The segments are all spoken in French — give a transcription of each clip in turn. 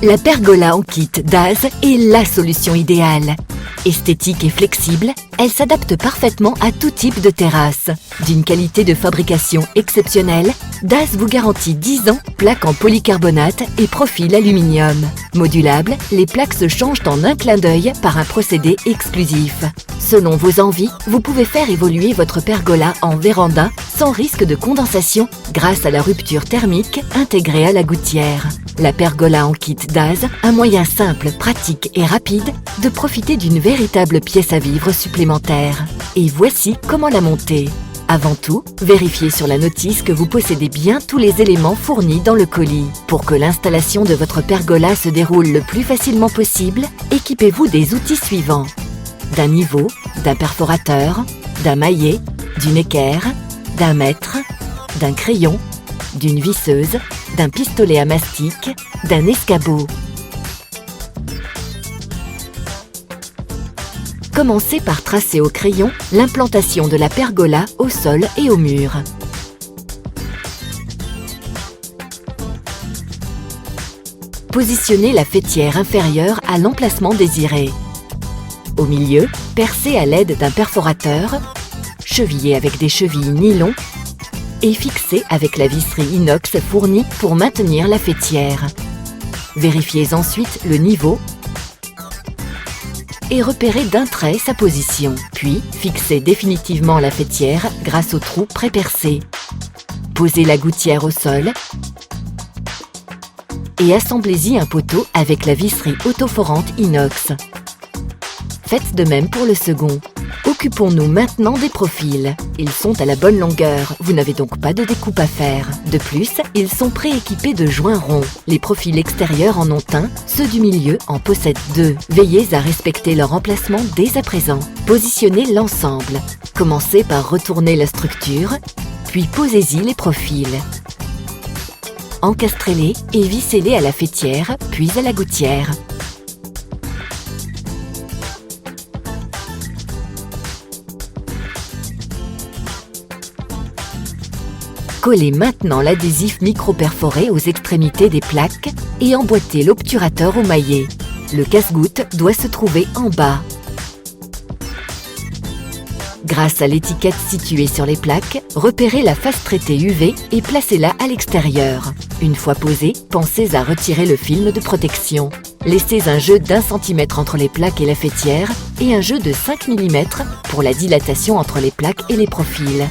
La pergola en kit Daz est la solution idéale. Esthétique et flexible, elle s'adapte parfaitement à tout type de terrasse. D'une qualité de fabrication exceptionnelle, Daz vous garantit 10 ans, plaques en polycarbonate et profil aluminium. Modulable, les plaques se changent en un clin d'œil par un procédé exclusif. Selon vos envies, vous pouvez faire évoluer votre pergola en véranda sans risque de condensation grâce à la rupture thermique intégrée à la gouttière. La pergola en kit Daz, un moyen simple, pratique et rapide de profiter d'une véritable pièce à vivre supplémentaire. Et voici comment la monter. Avant tout, vérifiez sur la notice que vous possédez bien tous les éléments fournis dans le colis. Pour que l'installation de votre pergola se déroule le plus facilement possible, équipez-vous des outils suivants: d'un niveau, d'un perforateur, d'un maillet, d'une équerre, d'un mètre, d'un crayon, d'une visseuse, d'un pistolet à mastic, d'un escabeau. Commencez par tracer au crayon l'implantation de la pergola au sol et au mur. Positionnez la faîtière inférieure à l'emplacement désiré. Au milieu, percez à l'aide d'un perforateur, chevillez avec des chevilles nylon et fixez avec la visserie inox fournie pour maintenir la faîtière. Vérifiez ensuite le niveau et repérez d'un trait sa position. Puis, fixez définitivement la faîtière grâce au trou pré-percé. Posez la gouttière au sol et assemblez-y un poteau avec la visserie autoforante inox. Faites de même pour le second. Occupons-nous maintenant des profils. Ils sont à la bonne longueur, vous n'avez donc pas de découpe à faire. De plus, ils sont prééquipés de joints ronds. Les profils extérieurs en ont un, ceux du milieu en possèdent deux. Veillez à respecter leur emplacement dès à présent. Positionnez l'ensemble. Commencez par retourner la structure, puis posez-y les profils. Encastrez-les et vissez-les à la faîtière, puis à la gouttière. Collez maintenant l'adhésif micro-perforé aux extrémités des plaques et emboîtez l'obturateur au maillet. Le casse-goutte doit se trouver en bas. Grâce à l'étiquette située sur les plaques, repérez la face traitée UV et placez-la à l'extérieur. Une fois posée, pensez à retirer le film de protection. Laissez un jeu d'1 cm entre les plaques et la faîtière et un jeu de 5 mm pour la dilatation entre les plaques et les profils.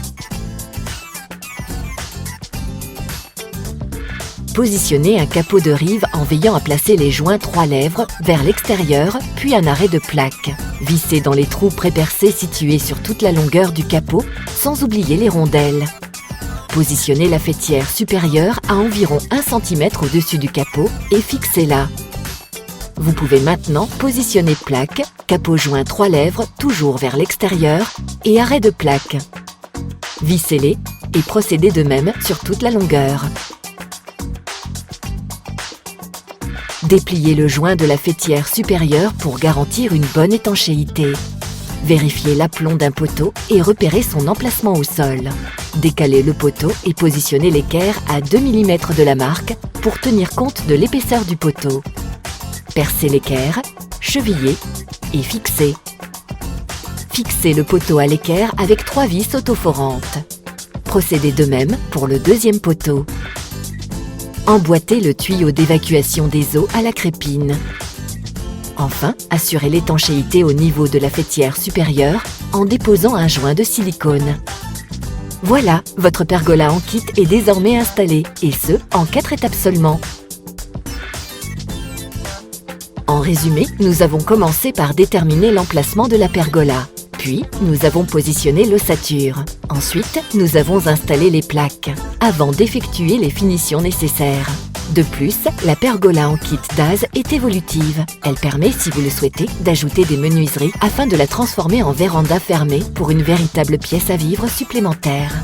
Positionnez un capot de rive en veillant à placer les joints 3 lèvres vers l'extérieur, puis un arrêt de plaque. Vissez dans les trous pré-percés situés sur toute la longueur du capot, sans oublier les rondelles. Positionnez la faîtière supérieure à environ 1 cm au-dessus du capot et fixez-la. Vous pouvez maintenant positionner plaque, capot joint 3 lèvres toujours vers l'extérieur et arrêt de plaque. Vissez-les et procédez de même sur toute la longueur. Dépliez le joint de la faîtière supérieure pour garantir une bonne étanchéité. Vérifiez l'aplomb d'un poteau et repérez son emplacement au sol. Décalez le poteau et positionnez l'équerre à 2 mm de la marque pour tenir compte de l'épaisseur du poteau. Percez l'équerre, chevillez et fixez. Fixez le poteau à l'équerre avec 3 vis autoforantes. Procédez de même pour le deuxième poteau. Emboîtez le tuyau d'évacuation des eaux à la crépine. Enfin, assurez l'étanchéité au niveau de la faîtière supérieure en déposant un joint de silicone. Voilà, votre pergola en kit est désormais installée, et ce, en 4 étapes seulement. En résumé, nous avons commencé par déterminer l'emplacement de la pergola. Puis, nous avons positionné l'ossature. Ensuite, nous avons installé les plaques, avant d'effectuer les finitions nécessaires. De plus, la pergola en kit Daz est évolutive. Elle permet, si vous le souhaitez, d'ajouter des menuiseries afin de la transformer en véranda fermée pour une véritable pièce à vivre supplémentaire.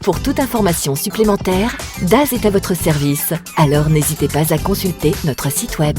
Pour toute information supplémentaire, Daz est à votre service. Alors n'hésitez pas à consulter notre site web.